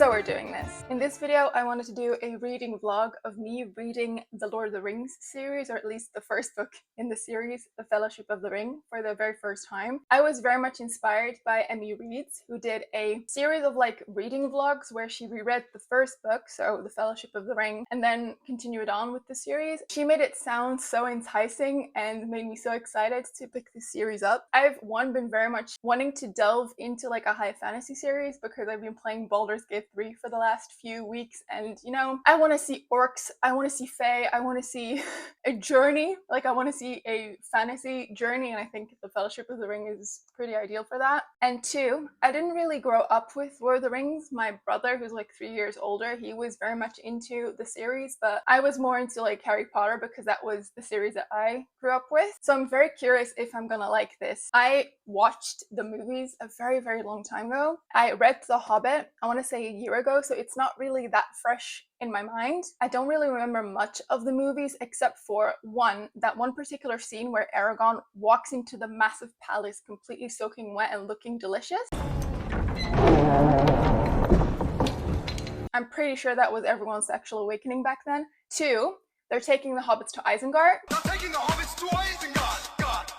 So we're doing this. In this video, I wanted to do a reading vlog of me reading the Lord of the Rings series, or at least the first book in the series, The Fellowship of the Ring, for the very first time. I was very much inspired by Emmy Reeds, who did a series of reading vlogs where she reread the first book, so The Fellowship of the Ring, and then continued on with the series. She made it sound so enticing and made me so excited to pick this series up. I've been very much wanting to delve into a high fantasy series because I've been playing Baldur's Gate 3 for the last few weeks, and I want to see orcs, I want to see fae, I want to see a journey, I want to see a fantasy journey, and I think The Fellowship of the Ring is pretty ideal for that. And two, I didn't really grow up with Lord of the Rings. My brother, who's 3 years older, he was very much into the series, but I was more into Harry Potter because that was the series that I grew up with. So I'm very curious if I'm gonna like this. I watched the movies a very, very long time ago. I read The Hobbit, I want to say a year ago, so it's not really that fresh in my mind. I don't really remember much of the movies except for that one particular scene where Aragorn walks into the massive palace completely soaking wet and looking delicious. I'm pretty sure that was everyone's sexual awakening back then. Two, they're taking the hobbits to Isengard. They're taking the hobbits to Isengard! God.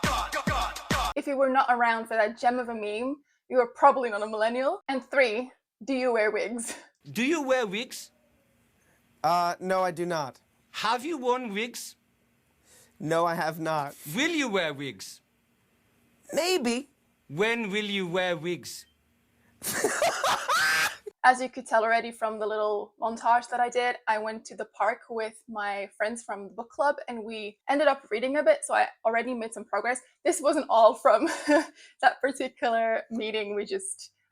If you were not around for that gem of a meme, you were probably not a millennial. And three, do you wear wigs? Do you wear wigs? No, I do not. Have you worn wigs? No, I have not. Will you wear wigs? Maybe. When will you wear wigs? As you could tell already from the little montage that I did, I went to the park with my friends from the book club and we ended up reading a bit, so I already made some progress. This wasn't all from that particular meeting.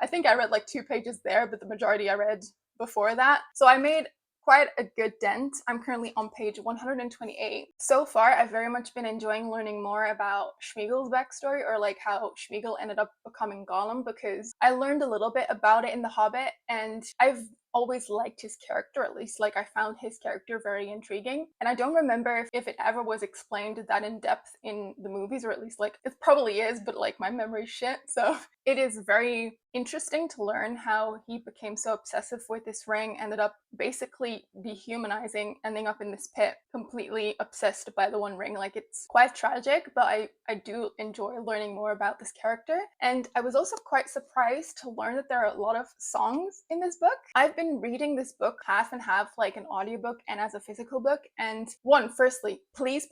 I think I read 2 pages there, but the majority I read before that. So I made quite a good dent. I'm currently on page 128. So far, I've very much been enjoying learning more about Sméagol's backstory, or how Sméagol ended up becoming Gollum, because I learned a little bit about it in The Hobbit, and I've always liked his character, at least I found his character very intriguing. And I don't remember if it ever was explained that in depth in the movies, or at least it probably is, but my memory's shit. So it is very interesting to learn how he became so obsessive with this ring, ended up basically dehumanizing, ending up in this pit, completely obsessed by the one ring. It's quite tragic, but I do enjoy learning more about this character. And I was also quite surprised to learn that there are a lot of songs in this book. I've been reading this book half and half, an audiobook and as a physical book. And firstly, please,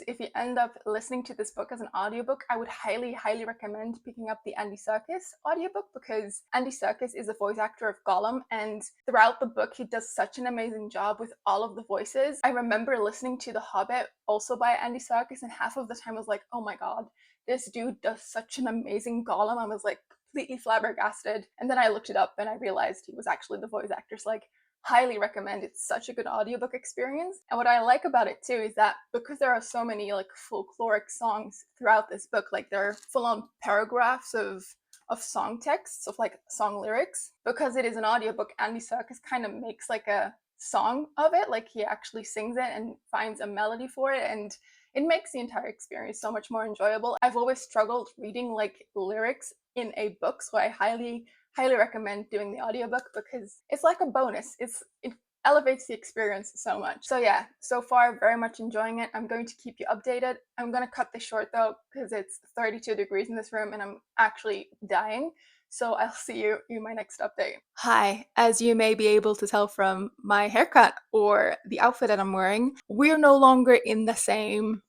if you end up listening to this book as an audiobook, I would highly, highly recommend picking up the Andy Serkis audiobook, because Andy Serkis is the voice actor of Gollum, and throughout the book he does such an amazing job with all of the voices. I remember listening to The Hobbit, also by Andy Serkis, and half of the time I was like, oh my god, this dude does such an amazing Gollum. I was completely flabbergasted, and then I looked it up and I realized he was actually the voice actor. So highly recommend. It's such a good audiobook experience. And what I like about it too is that because there are so many folkloric songs throughout this book, there are full-on paragraphs of song texts, of song lyrics. Because it is an audiobook, Andy Serkis kind of makes a song of it. He actually sings it and finds a melody for it, and it makes the entire experience so much more enjoyable. I've always struggled reading lyrics in a book, so I highly recommend doing the audiobook because it's a bonus. It elevates the experience so much. So yeah, so far very much enjoying it. I'm going to keep you updated. I'm going to cut this short though because it's 32 degrees in this room and I'm actually dying. So I'll see you in my next update. Hi, as you may be able to tell from my haircut or the outfit that I'm wearing, we're no longer in the same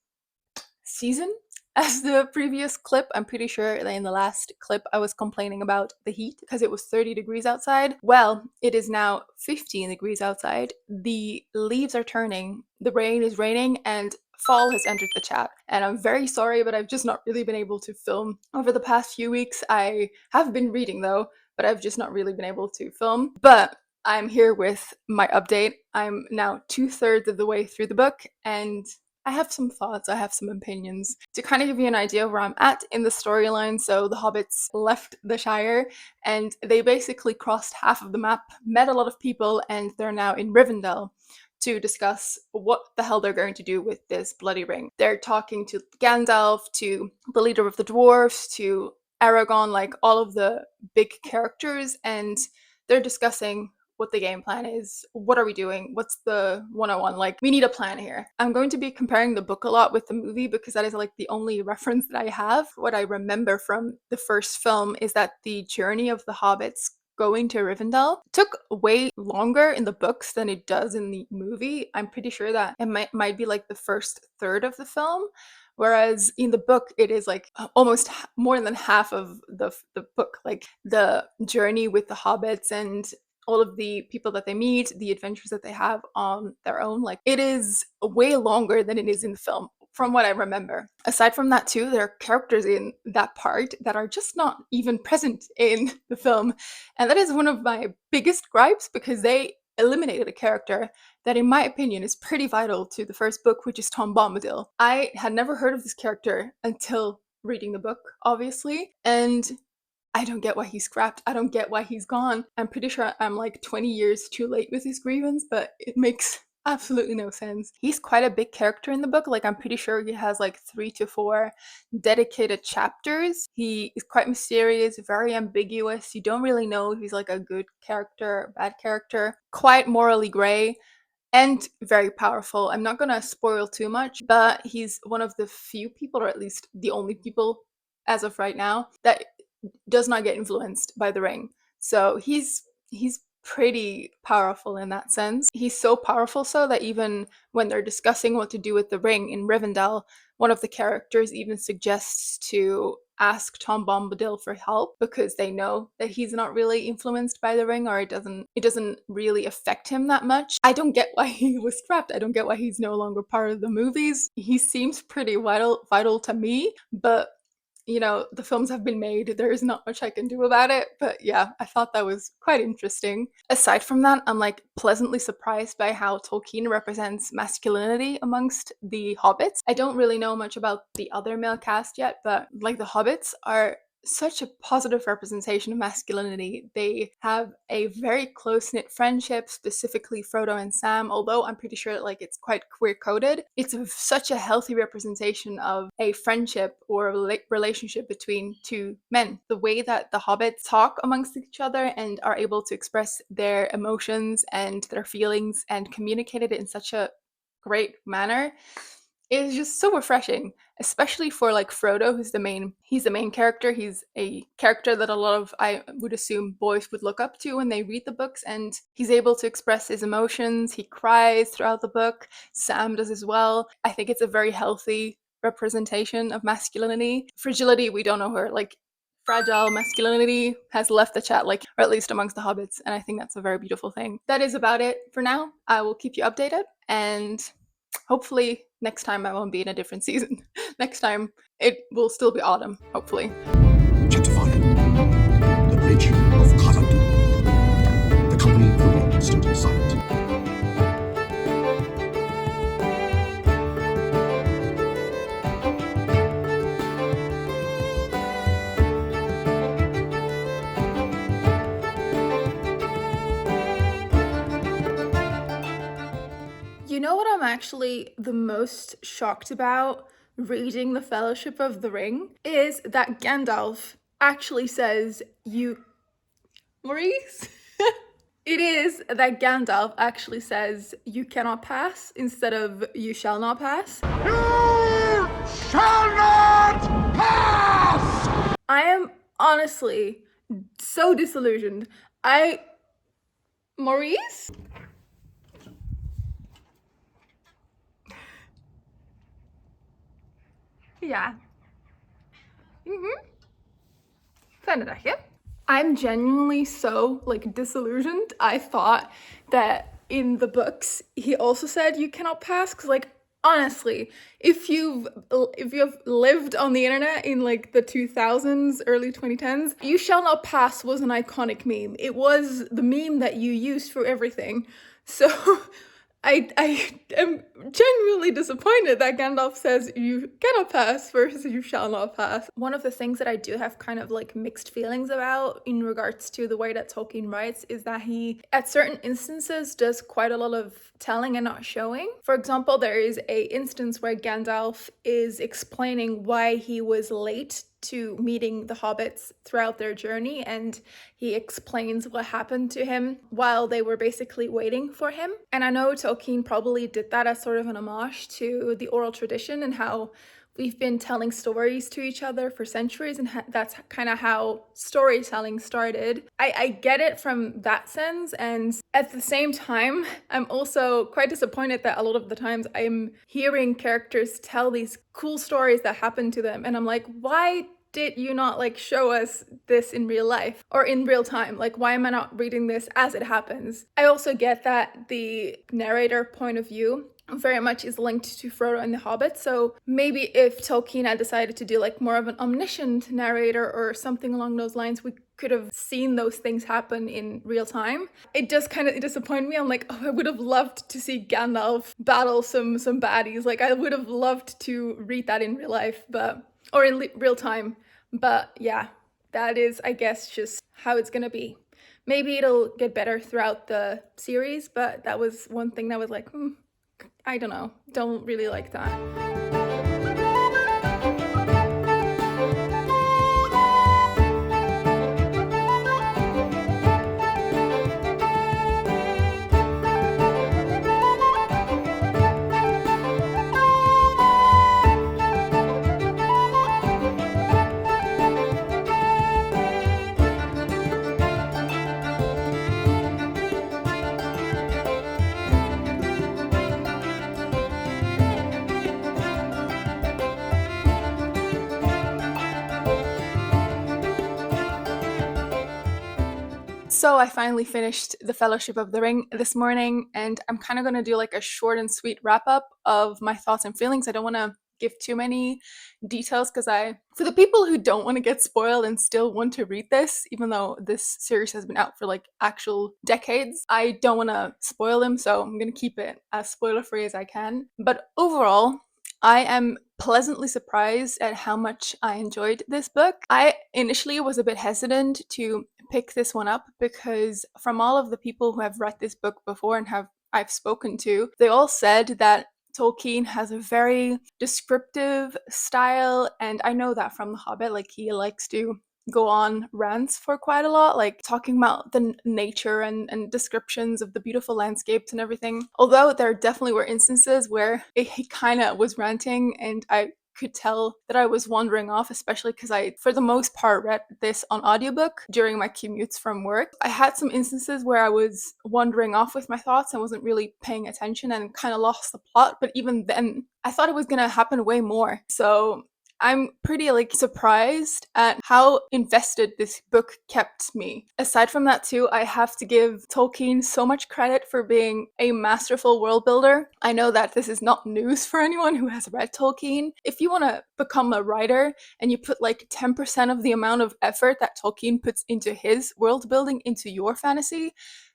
season as the previous clip. I'm pretty sure that in the last clip I was complaining about the heat because it was 30 degrees outside. Well, it is now 15 degrees outside. The leaves are turning, the rain is raining, and fall has entered the chat. And I'm very sorry, but I've just not really been able to film over the past few weeks. I have been reading though, but I've just not really been able to film. But I'm here with my update. I'm now 2/3 of the way through the book, and I have some thoughts, I have some opinions. To kind of give you an idea of where I'm at in the storyline, so the hobbits left the Shire and they basically crossed half of the map, met a lot of people, and they're now in Rivendell to discuss what the hell they're going to do with this bloody ring. They're talking to Gandalf, to the leader of the dwarves, to Aragorn, like all of the big characters, and they're discussing what the game plan is. What are we doing? What's the 101? Like, we need a plan here. I'm going to be comparing the book a lot with the movie because that is like the only reference that I have. What I remember from the first film is that the journey of the hobbits going to Rivendell took way longer in the books than it does in the movie. I'm pretty sure that it might be like the first third of the film. Whereas in the book, it is like almost more than half of the book, like the journey with the hobbits and all of the people that they meet, the adventures that they have on their own. Like, it is way longer than it is in the film, from what I remember. Aside from that too, there are characters in that part that are just not even present in the film. And that is one of my biggest gripes because they eliminated a character that, in my opinion, is pretty vital to the first book, which is Tom Bombadil. I had never heard of this character until reading the book, obviously, and I don't get why he's scrapped. I don't get why he's gone. I'm pretty sure I'm like 20 years too late with his grievance, but it makes absolutely no sense. He's quite a big character in the book. Like, I'm pretty sure he has like 3 to 4 dedicated chapters. He is quite mysterious, very ambiguous. You don't really know if he's like a good character, bad character, quite morally gray, and very powerful. I'm not gonna spoil too much, but he's one of the few people, or at least the only people as of right now, that does not get influenced by the ring. So he's pretty powerful in that sense. He's so powerful so that even when they're discussing what to do with the ring in Rivendell, one of the characters even suggests to ask Tom Bombadil for help because they know that he's not really influenced by the ring, or it doesn't really affect him that much. I don't get why he was scrapped. I don't get why he's no longer part of the movies. He seems pretty vital to me, but you know, the films have been made. There is not much I can do about it. But yeah, I thought that was quite interesting. Aside from that, I'm like pleasantly surprised by how Tolkien represents masculinity amongst the hobbits. I don't really know much about the other male cast yet, but like the hobbits are such a positive representation of masculinity. They have a very close-knit friendship, specifically Frodo and Sam, although I'm pretty sure like it's quite queer-coded. It's such a healthy representation of a friendship or relationship between two men. The way that the hobbits talk amongst each other and are able to express their emotions and their feelings and communicate it in such a great manner is just so refreshing, especially for like Frodo, he's the main character. He's a character that a lot of, I would assume, boys would look up to when they read the books, and he's able to express his emotions. He cries throughout the book. Sam does as well. I think it's a very healthy representation of masculinity. Fragility, we don't know her. Like, fragile masculinity has left the chat, like, or at least amongst the hobbits, and I think that's a very beautiful thing. That is about it for now. I will keep you updated, and hopefully next time I won't be in a different season. Next time it will still be autumn, hopefully. The bridge of Khazad-dûm. The company of the ring stood silent. You know what I'm actually the most shocked about reading The Fellowship of the Ring is that Gandalf actually says Maurice? It is that Gandalf actually says you cannot pass instead of you shall not pass. You shall not pass! I am honestly so disillusioned. Maurice? Ja. Verder. I'm genuinely so like disillusioned. I thought that in the books he also said you cannot pass, because like honestly, if you've lived on the internet in like the 2000s, early 2010s, you shall not pass was an iconic meme. It was the meme that you used for everything. So I am genuinely disappointed that Gandalf says you cannot pass versus you shall not pass. One of the things that I do have kind of like mixed feelings about in regards to the way that Tolkien writes is that he, at certain instances, does quite a lot of telling and not showing. For example, there is a instance where Gandalf is explaining why he was late to meeting the hobbits throughout their journey, and he explains what happened to him while they were basically waiting for him. And I know Tolkien probably did that as sort of an homage to the oral tradition and how we've been telling stories to each other for centuries, and that's kind of how storytelling started. I get it from that sense, and at the same time, I'm also quite disappointed that a lot of the times I'm hearing characters tell these cool stories that happen to them, and I'm like, why did you not like show us this in real life or in real time? Like, why am I not reading this as it happens? I also get that the narrator point of view very much is linked to Frodo and the Hobbit, so maybe if Tolkien had decided to do like more of an omniscient narrator or something along those lines, we could have seen those things happen in real time. It does kind of disappoint me. I'm like, oh, I would have loved to see Gandalf battle some baddies. Like, I would have loved to read that in real life, or in real time. But yeah, that is, I guess, just how it's gonna be. Maybe it'll get better throughout the series, but that was one thing that was like, I don't know, don't really like that. So I finally finished The Fellowship of the Ring this morning, and I'm kind of going to do like a short and sweet wrap up of my thoughts and feelings. I don't want to give too many details because for the people who don't want to get spoiled and still want to read this, even though this series has been out for like actual decades, I don't want to spoil them, so I'm going to keep it as spoiler free as I can. But overall, I am pleasantly surprised at how much I enjoyed this book. I initially was a bit hesitant to pick this one up because from all of the people who have read this book before and I've spoken to, they all said that Tolkien has a very descriptive style, and I know that from The Hobbit, like he likes to go on rants for quite a lot, like talking about the nature and descriptions of the beautiful landscapes and everything. Although there definitely were instances where he kind of was ranting, and I could tell that I was wandering off, especially because I, for the most part, read this on audiobook during my commutes from work. I had some instances where I was wandering off with my thoughts and wasn't really paying attention and kind of lost the plot, but even then, I thought it was going to happen way more. So I'm pretty like surprised at how invested this book kept me. Aside from that too, I have to give Tolkien so much credit for being a masterful world builder. I know that this is not news for anyone who has read Tolkien. If you want to become a writer and you put like 10% of the amount of effort that Tolkien puts into his world building into your fantasy,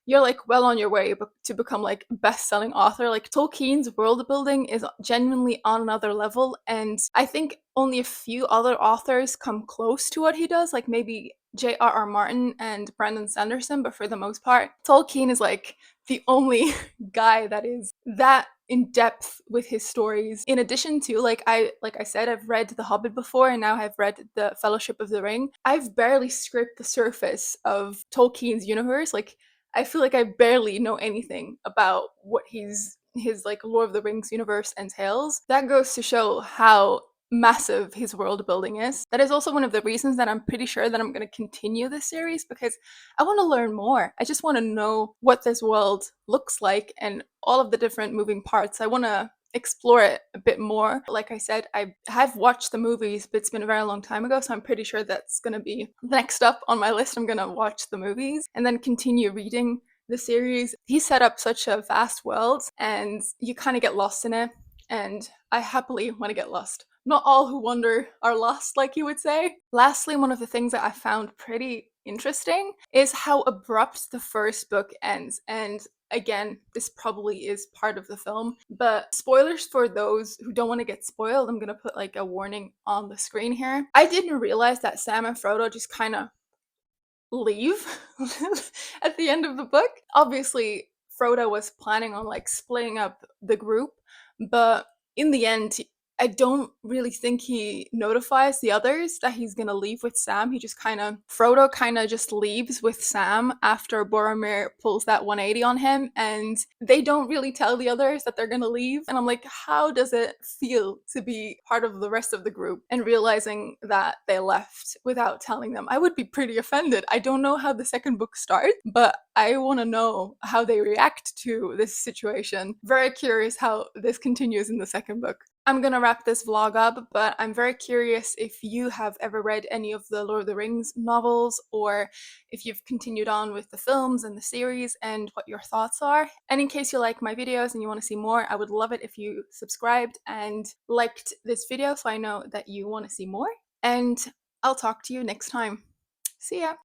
you're like well on your way to become like a best-selling author. Like Tolkien's world building is genuinely on another level, and I think only a few other authors come close to what he does, like maybe J.R.R. Martin and Brandon Sanderson, but for the most part, Tolkien is like the only guy that is that in depth with his stories. In addition to, like I said, I've read The Hobbit before, and now I've read The Fellowship of the Ring. I've barely scraped the surface of Tolkien's universe. Like I feel like I barely know anything about what his like Lord of the Rings universe entails. That goes to show how massive his world building is. That is also one of the reasons that I'm pretty sure that I'm going to continue this series, because I want to learn more. I just want to know what this world looks like and all of the different moving parts. I want to explore it a bit more. Like I said, I have watched the movies, but it's been a very long time ago, so I'm pretty sure that's going to be next up on my list. I'm going to watch the movies and then continue reading the series. He set up such a vast world, and you kind of get lost in it, and I happily want to get lost. Not all who wander are lost, like you would say. Lastly, one of the things that I found pretty interesting is how abrupt the first book ends. And again, this probably is part of the film, but spoilers for those who don't want to get spoiled, I'm going to put like a warning on the screen here. I didn't realize that Sam and Frodo just kind of leave at the end of the book. Obviously, Frodo was planning on like splitting up the group, but in the end, I don't really think he notifies the others that he's gonna leave with Sam. He just Frodo kind of just leaves with Sam after Boromir pulls that 180 on him, and they don't really tell the others that they're gonna leave. And I'm like, how does it feel to be part of the rest of the group and realizing that they left without telling them? I would be pretty offended. I don't know how the second book starts, but I want to know how they react to this situation. Very curious how this continues in the second book. I'm gonna wrap this vlog up, but I'm very curious if you have ever read any of the Lord of the Rings novels, or if you've continued on with the films and the series, and what your thoughts are. And in case you like my videos and you want to see more, I would love it if you subscribed and liked this video so I know that you want to see more. And I'll talk to you next time. See ya!